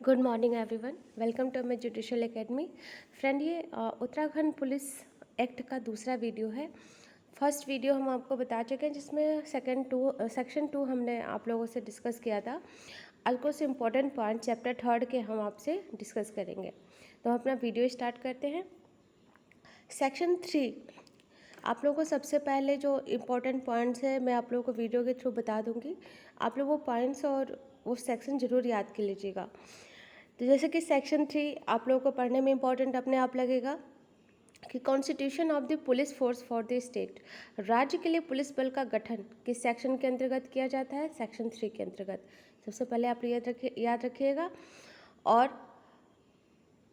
Good morning everyone, welcome to my judicial academy. Friend, ये Uttarakhand police act का दूसरा video है। फर्स्ट वीडियो हम आपको बता चुके हैं जिसमें सेक्शन 2 हमने आप लोगों से डिस्कस किया था। आज कुछ इम्पोर्टेंट पॉइंट चैप्टर 3 के हम आपसे डिस्कस करेंगे। तो हम अपना वीडियो स्टार्ट करते हैं। सेक्शन 3 आप लोगों को सबसे पहले जो इम्पोर्टेंट पॉइंट्स है मैं आप लोगों को वीडियो के थ्रू बता दूंगी। आप लोग वो पॉइंट्स और वो सेक्शन ज़रूर याद कर लीजिएगा। तो जैसे कि सेक्शन 3 आप लोगों को पढ़ने में इम्पोर्टेंट अपने आप लगेगा कि constitution of the police force for the state, राज्य के लिए पुलिस बल का गठन किस सेक्शन के अंतर्गत किया जाता है? सेक्शन 3 के अंतर्गत। सबसे पहले आप याद रखिएगा। और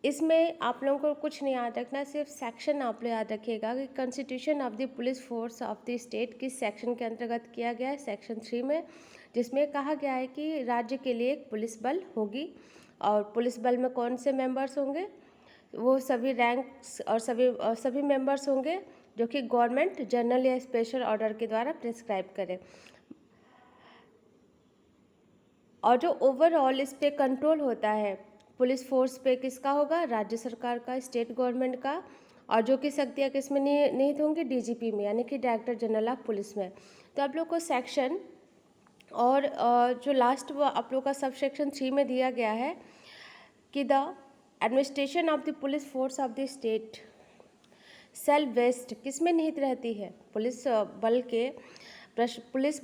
इसमें आप लोगों को कुछ नहीं याद रखना, सिर्फ सेक्शन आप लोग याद रखिएगा कि constitution of the police force of the state किस सेक्शन के अंतर्गत किया गया है? सेक्शन 3 में, जिसमें कहा गया है कि राज्य के लिए एक पुलिस बल होगी और पुलिस बल में कौन से मेंबर्स होंगे? वो सभी रैंक्स और सभी मेंबर्स होंगे जो कि गवर्नमेंट जनरल या स्पेशल ऑर्डर के द्वारा प्रिस्क्राइब करें। और जो ओवरऑल इस पे कंट्रोल होता है पुलिस फोर्स पे किसका होगा? राज्य सरकार का, स्टेट गवर्नमेंट का। और जो कि शक्तियाँ किस में निहित होंगी? डीजीपी में, यानी कि डायरेक्टर जनरल ऑफ पुलिस में। तो आप लोग को सेक्शन और जो लास्ट वो आप लोग का सब सेक्शन 3 में दिया गया है कि the administration of the police force of the state shall vest किस में निहित रहती है? पुलिस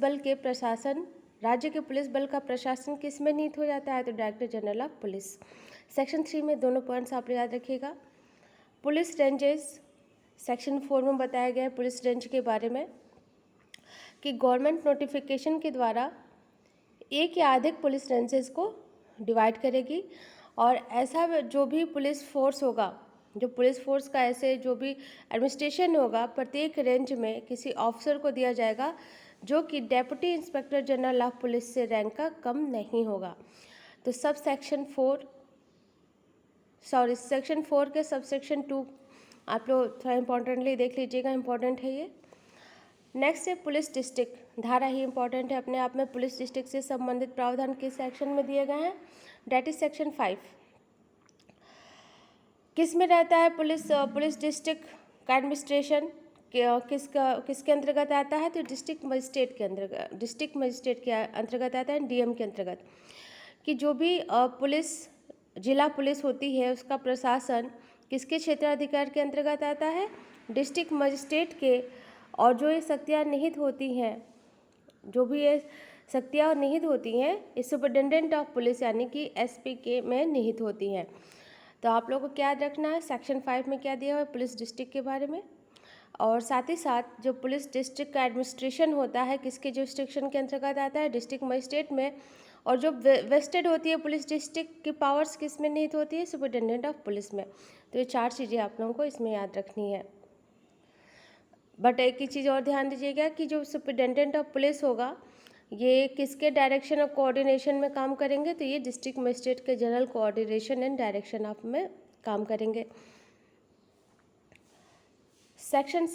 बल के प्रशासन, राज्य के पुलिस बल का प्रशासन किस में निहित हो जाता है? तो director general of police. Section 3 में दोनों पॉइंट्स आप याद रखिएगा। पुलिस रेंजेस सेक्शन 4 में बताया गया है पुलिस रेंज के बारे में कि गवर्नमेंट नोटिफिकेशन के द्वारा एक या अधिक पुलिस रेंजेस को डिवाइड करेगी और ऐसा जो भी पुलिस फोर्स होगा, जो पुलिस फोर्स का ऐसे जो भी एडमिनिस्ट्रेशन होगा, प्रत्येक रेंज में किसी ऑफिसर को दिया जाएगा जो कि deputy inspector general of police से रैंक का कम नहीं होगा। तो सेक्शन 4 के सब सेक्शन 2 आप लोग थोड़ा इंपॉर्टेंटली देख लीजिएगा, इंपॉर्टेंट है ये। नेक्स्ट है पुलिस डिस्ट्रिक्ट। धारा ही इंपॉर्टेंट है अपने आप में। पुलिस डिस्ट्रिक्ट से संबंधित प्रावधान किस सेक्शन में दिए गए हैं? That is section 5। किस में रहता है पुलिस डिस्ट्रिक्ट का एडमिनिस्ट्रेशन? किसके अंतर्गत आता है? तो डिस्ट्रिक्ट मजिस्ट्रेट के अंतर्गत आता है, डीएम के अंतर्गत। कि जो भी जिला पुलिस होती है उसका प्रशासन किसके क्षेत्राधिकार के अंतर्गत आता है? डिस्ट्रिक्ट मजिस्ट्रेट के। और जो ये शक्तियाँ निहित होती हैं, जो भी ये शक्तियाँ निहित होती हैं, इस सुपरिटेंडेंट ऑफ पुलिस यानी कि एसपी के में निहित होती हैं। तो आप लोगों को क्या याद रखना है? सेक्शन 5 में क्या दिया हुआ है पुलिस डिस्ट्रिक्ट के बारे में। और साथ ही साथ जो पुलिस डिस्ट्रिक्ट का एडमिनिस्ट्रेशन होता है किसके जुरिस्डिक्शन के अंतर्गत आता है? डिस्ट्रिक्ट मजिस्ट्रेट में। और जो वेस्टेड होती है पुलिस डिस्ट्रिक्ट की पावर्स किस में निहित होती है? सुपरिटेंडेंट ऑफ पुलिस में। तो ये 4 चीज़ें आप लोगों को इसमें याद रखनी है। बट एक ही चीज़ और ध्यान दीजिएगा कि जो सुपरिटेंडेंट ऑफ पुलिस होगा ये किसके डायरेक्शन और कोऑर्डिनेशन में काम करेंगे? तो ये डिस्ट्रिक्ट मजिस्ट्रेट के general coordination and direction of में काम करेंगे। सेक्शन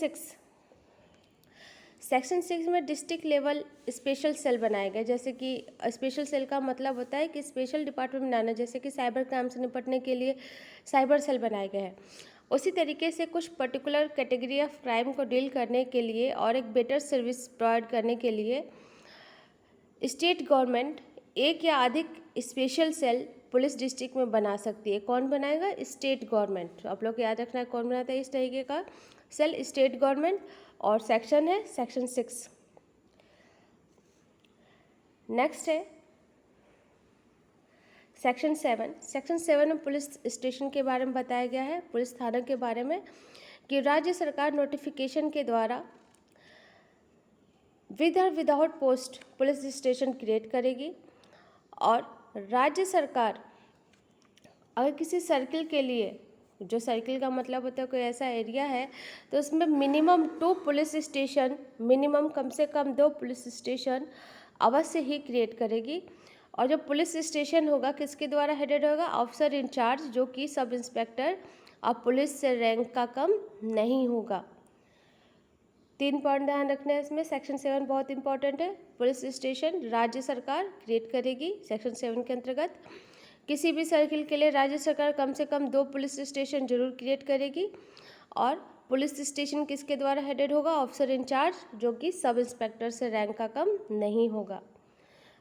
6 में डिस्ट्रिक्ट लेवल स्पेशल सेल बनाए गए। जैसे कि स्पेशल सेल का मतलब होता है कि स्पेशल डिपार्टमेंट बनाना, जैसे कि साइबर क्राइम से निपटने के लिए साइबर सेल बनाए गए हैं। उसी तरीके से कुछ पर्टिकुलर कैटेगरी ऑफ क्राइम को डील करने के लिए और एक बेटर सर्विस प्रोवाइड करने के लिए स्टेट गवर्नमेंट एक या अधिक स्पेशल सेल पुलिस डिस्ट्रिक्ट में बना सकती है। कौन बनाएगा? State government. आप लोग को याद रखना है कौन बनाता है इस तरीके का सेल? State government. और सेक्शन है सेक्शन 6। नेक्स्ट है सेक्शन 7 में पुलिस स्टेशन के बारे में बताया गया है, पुलिस थाना के बारे में, कि राज्य सरकार नोटिफिकेशन के द्वारा विद और without post police station create करेगी। और राज्य सरकार अगर किसी सर्किल के लिए, जो सर्किल का मतलब होता है कोई ऐसा एरिया है, तो उसमें मिनिमम 2 पुलिस स्टेशन, मिनिमम कम से कम 2 पुलिस स्टेशन अवश्य ही क्रिएट करेगी। और जो पुलिस स्टेशन होगा किसके द्वारा हेडेड होगा? ऑफिसर इंचार्ज, जो कि सब इंस्पेक्टर और पुलिस से रैंक का कम नहीं होगा। 3 पॉइंट ध्यान रखना है इसमें। सेक्शन 7 बहुत इंपॉर्टेंट है। पुलिस स्टेशन राज्य सरकार क्रिएट करेगी सेक्शन 7 के अंतर्गत। किसी भी सर्किल के लिए राज्य सरकार कम से कम 2 पुलिस स्टेशन जरूर क्रिएट करेगी। और पुलिस स्टेशन किसके द्वारा हेडेड होगा? ऑफिसर इंचार्ज, जो कि सब इंस्पेक्टर से रैंक का कम नहीं होगा।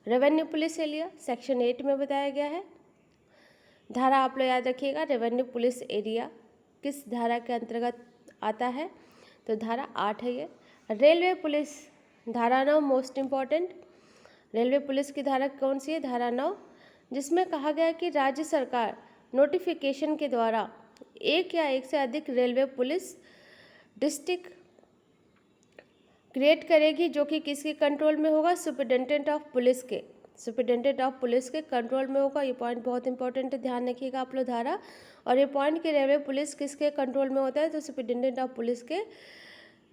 रेवेन्यू पुलिस एरिया सेक्शन 8 में बताया गया है। धारा आप लोग याद रखिएगा, रेवेन्यू पुलिस एरिया किस धारा के अंतर्गत आता है? तो धारा 8 है ये। रेलवे पुलिस धारा 9 मोस्ट इम्पॉर्टेंट। रेलवे पुलिस की धारा कौन सी है? धारा 9, जिसमें कहा गया है कि राज्य सरकार नोटिफिकेशन के द्वारा एक या एक से अधिक रेलवे पुलिस डिस्ट्रिक्ट क्रिएट करेगी, जो कि किसके कंट्रोल में होगा? सुपरिटेंडेंट ऑफ पुलिस के। सुपरिटेंडेंट ऑफ पुलिस के कंट्रोल में होगा। ये पॉइंट बहुत इंपॉर्टेंट है, ध्यान रखिएगा आप लोग धारा। और ये पॉइंट कि रेलवे पुलिस किसके कंट्रोल में होता है? तो सुपरिटेंडेंट ऑफ पुलिस के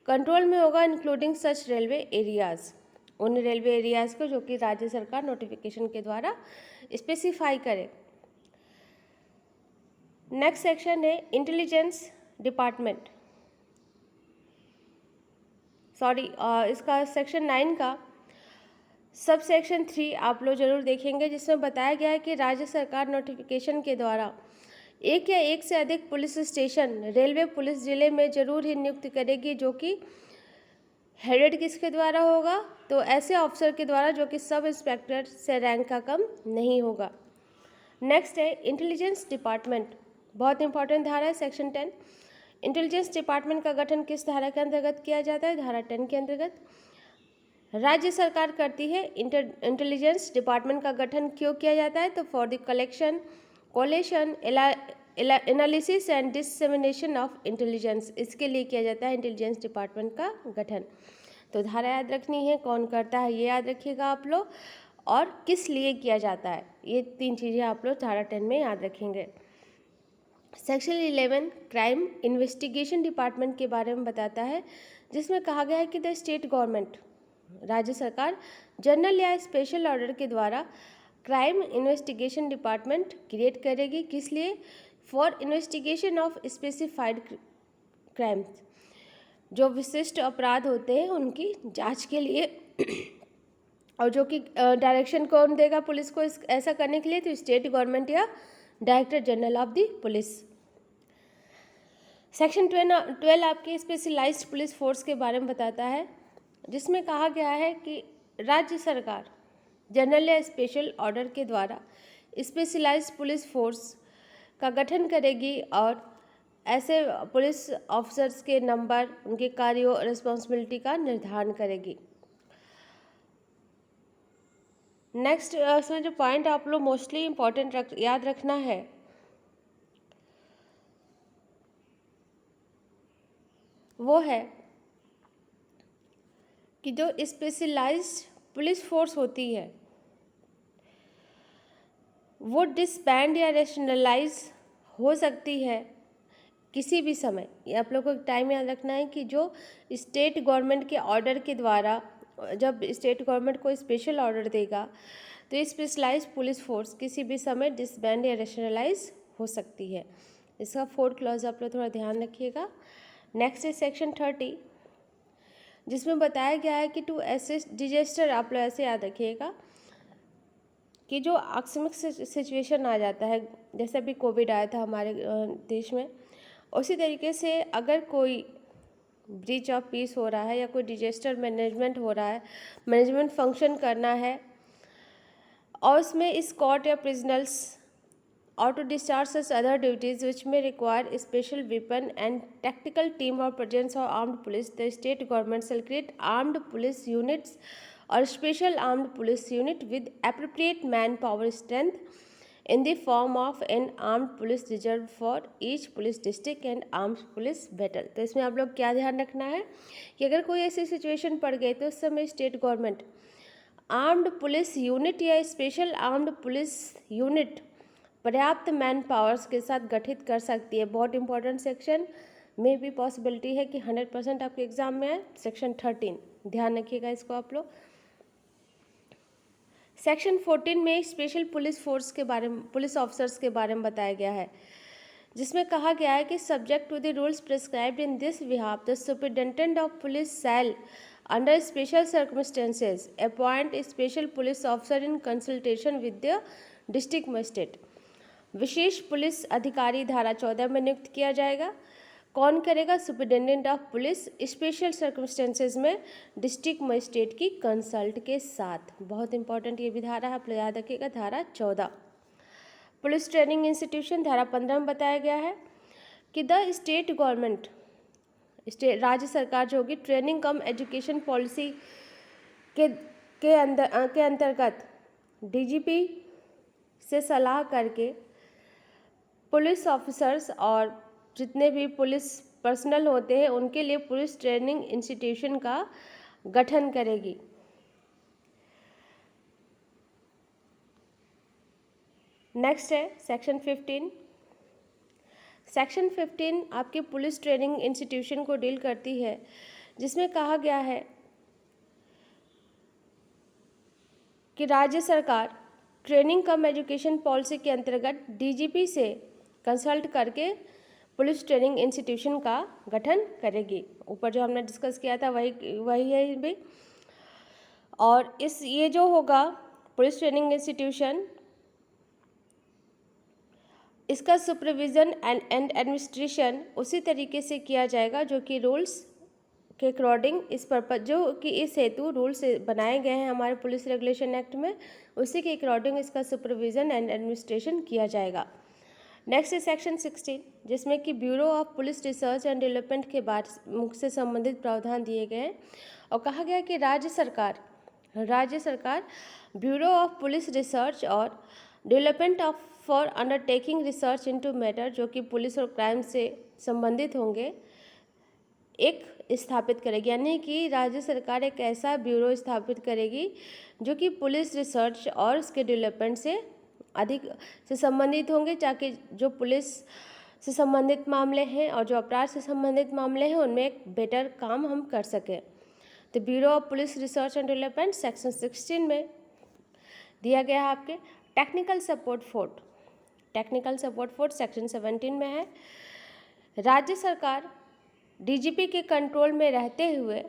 कंट्रोल में होगा, इंक्लूडिंग सच रेलवे एरियाज, उन रेलवे एरियाज को जो कि राज्य सरकार नोटिफिकेशन के द्वारा स्पेसिफाई करे। नेक्स्ट सेक्शन है इंटेलिजेंस डिपार्टमेंट, इसका सेक्शन 9 का सब सेक्शन 3 आप लोग जरूर देखेंगे, जिसमें बताया गया है कि राज्य सरकार नोटिफिकेशन के द्वारा एक या एक से अधिक पुलिस स्टेशन रेलवे पुलिस जिले में जरूर ही नियुक्त करेगी, जो कि हेडेड किसके द्वारा होगा? तो ऐसे ऑफिसर के द्वारा जो कि सब इंस्पेक्टर से रैंक का कम नहीं होगा। नेक्स्ट है इंटेलिजेंस डिपार्टमेंट, बहुत इंपॉर्टेंट धारा है सेक्शन 10। इंटेलिजेंस डिपार्टमेंट का गठन किस धारा के अंतर्गत किया जाता है? धारा 10 के अंतर्गत। राज्य सरकार करती है। इंटेलिजेंस डिपार्टमेंट का गठन क्यों किया जाता है? तो for the collection, coalition, analysis and dissemination of intelligence, इसके लिए किया जाता है इंटेलिजेंस डिपार्टमेंट का गठन। तो धारा याद रखनी है, कौन करता है ये याद रखिएगा आप लोग, और किस लिए किया जाता है, ये 3 चीज़ें आप लोग धारा 10 में याद रखेंगे। सेक्शन 11 क्राइम इन्वेस्टिगेशन डिपार्टमेंट के बारे में बताता है, जिसमें कहा गया है कि द स्टेट गवर्नमेंट, राज्य सरकार जनरल या स्पेशल ऑर्डर के द्वारा क्राइम इन्वेस्टिगेशन डिपार्टमेंट क्रिएट करेगी। किस लिए? For investigation of specified crimes, जो विशिष्ट अपराध होते हैं उनकी जांच के लिए। और जो कि डायरेक्शन कौन देगा पुलिस को ऐसा करने के लिए? तो स्टेट गवर्नमेंट या director general of the police. Section 12 आपकी स्पेशलाइज्ड पुलिस फोर्स के बारे में बताता है, जिसमें कहा गया है कि राज्य सरकार जनरल या स्पेशल ऑर्डर के द्वारा स्पेशलाइज्ड पुलिस फोर्स का गठन करेगी और ऐसे पुलिस ऑफिसर्स के नंबर, उनके कार्यों और रिस्पॉन्सिबिलिटी का निर्धारण करेगी। नेक्स्ट इसमें जो पॉइंट आप लोग मोस्टली इम्पॉर्टेंट याद रखना है, वो है कि जो स्पेशलाइज्ड पुलिस फोर्स होती है वो डिसबैंड या रैशनलाइज हो सकती है किसी भी समय। ये आप लोग को टाइम याद रखना है कि जो स्टेट गवर्नमेंट के ऑर्डर के द्वारा, जब स्टेट गवर्नमेंट को स्पेशल ऑर्डर देगा तो स्पेशलाइज पुलिस फोर्स किसी भी समय डिसबैंड या रैशनलाइज हो सकती है। इसका 4th क्लॉज आप लोग थोड़ा ध्यान रखिएगा। नेक्स्ट है सेक्शन 30, जिसमें बताया गया है कि टू असिस्ट डिजास्टर, आप लोग ऐसे याद रखिएगा कि जो आकस्मिक सिचुएशन आ जाता है, जैसे अभी कोविड आया था हमारे देश में, उसी तरीके से अगर कोई ब्रीच ऑफ पीस हो रहा है या कोई डिजास्टर मैनेजमेंट हो रहा है, मैनेजमेंट फंक्शन करना है, और उसमें इस कोर्ट या प्रिजनल्स or to discharge such other duties which may require special weapon and tactical team or presence of armed police, the state government shall create armed police units or special armed police unit with appropriate manpower strength in the form of an armed police reserve for each police district and armed police battle। तो इसमें आप लोग क्या ध्यान रखना है कि अगर कोई ऐसी सिचुएशन पड़ गई तो उस समय state government armed police unit या स्पेशल आर्म्ड पुलिस यूनिट पर्याप्त मैन पावर्स के साथ गठित कर सकती है। बहुत इंपॉर्टेंट सेक्शन में भी पॉसिबिलिटी है कि 100% आपके एग्जाम में है। सेक्शन 13 ध्यान रखिएगा इसको आप लोग। सेक्शन 14 में स्पेशल पुलिस फोर्स के बारे में, पुलिस ऑफिसर्स के बारे में बताया गया है, जिसमें कहा गया है कि subject to the rules prescribed in this behalf the superintendent of police shall under special circumstances appoint a special police officer in consultation with the district magistrate. विशेष पुलिस अधिकारी धारा 14 में नियुक्त किया जाएगा। कौन करेगा? Superintendent of police special circumstances में डिस्ट्रिक्ट मजिस्ट्रेट की कंसल्ट के साथ। बहुत इंपॉर्टेंट ये भी धारा है, आप याद रखिएगा, धारा 14। पुलिस ट्रेनिंग इंस्टीट्यूशन धारा 15 में बताया गया है कि द स्टेट गवर्नमेंट, राज्य सरकार जो होगी, ट्रेनिंग कम एजुकेशन पॉलिसी के अंतर्गत डीजीपी से सलाह करके पुलिस ऑफिसर्स और जितने भी पुलिस पर्सनल होते हैं उनके लिए पुलिस ट्रेनिंग इंस्टीट्यूशन का गठन करेगी। नेक्स्ट है सेक्शन 15। सेक्शन 15 आपके पुलिस ट्रेनिंग इंस्टीट्यूशन को डील करती है, जिसमें कहा गया है कि राज्य सरकार ट्रेनिंग कम एजुकेशन पॉलिसी के अंतर्गत डीजीपी से कंसल्ट करके पुलिस ट्रेनिंग इंस्टीट्यूशन का गठन करेगी। ऊपर जो हमने डिस्कस किया था वही है भी। और ये जो होगा पुलिस ट्रेनिंग इंस्टीट्यूशन, इसका सुपरविज़न एंड एडमिनिस्ट्रेशन उसी तरीके से किया जाएगा जो कि रूल्स के अकॉर्डिंग इस पर्पज जो कि इस हेतु रूल्स बनाए गए हैं हमारे पुलिस रेगुलेशन एक्ट में, उसी के अकॉर्डिंग इसका सुपरविज़न एंड एडमिनिस्ट्रेशन किया जाएगा। नेक्स्ट है सेक्शन 16, जिसमें कि bureau of police research and development के बाद मुख्य से संबंधित प्रावधान दिए गए हैं और कहा गया कि राज्य सरकार ब्यूरो ऑफ पुलिस रिसर्च और development for undertaking research into matter जो कि पुलिस और क्राइम से संबंधित होंगे एक स्थापित करेगी। यानी कि राज्य सरकार एक ऐसा ब्यूरो स्थापित करेगी जो कि पुलिस रिसर्च और उसके डेवलपमेंट से अधिक से संबंधित होंगे, ताकि जो पुलिस से संबंधित मामले हैं और जो अपराध से संबंधित मामले हैं उनमें एक बेटर काम हम कर सकें। तो bureau of police research and development section 16 में दिया गया है। आपके टेक्निकल सपोर्ट फोर्स सेक्शन 17 में है। राज्य सरकार डीजीपी के कंट्रोल में रहते हुए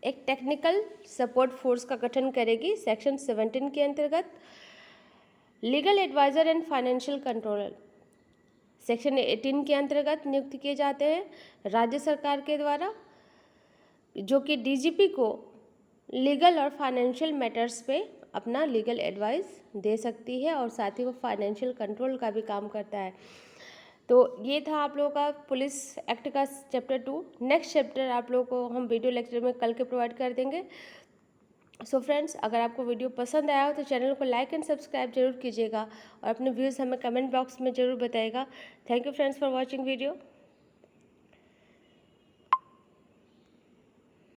एक टेक्निकल सपोर्ट फोर्स का गठन करेगी सेक्शन 17 के अंतर्गत। Legal adviser and financial controller section 18 के अंतर्गत नियुक्त किए जाते हैं राज्य सरकार के द्वारा, जो कि डीजीपी को लीगल और फाइनेंशियल मैटर्स पे अपना लीगल एडवाइस दे सकती है और साथ ही वो फाइनेंशियल कंट्रोल का भी काम करता है। तो ये था आप लोगों का पुलिस एक्ट का चैप्टर 2। नेक्स्ट चैप्टर आप लोगों को हम वीडियो लेक्चर में कल के प्रोवाइड कर देंगे। सो फ्रेंड्स, अगर आपको वीडियो पसंद आया हो तो चैनल को लाइक एंड सब्सक्राइब जरूर कीजिएगा और अपने व्यूज़ हमें कमेंट बॉक्स में ज़रूर बताइएगा। Thank you friends for watching video.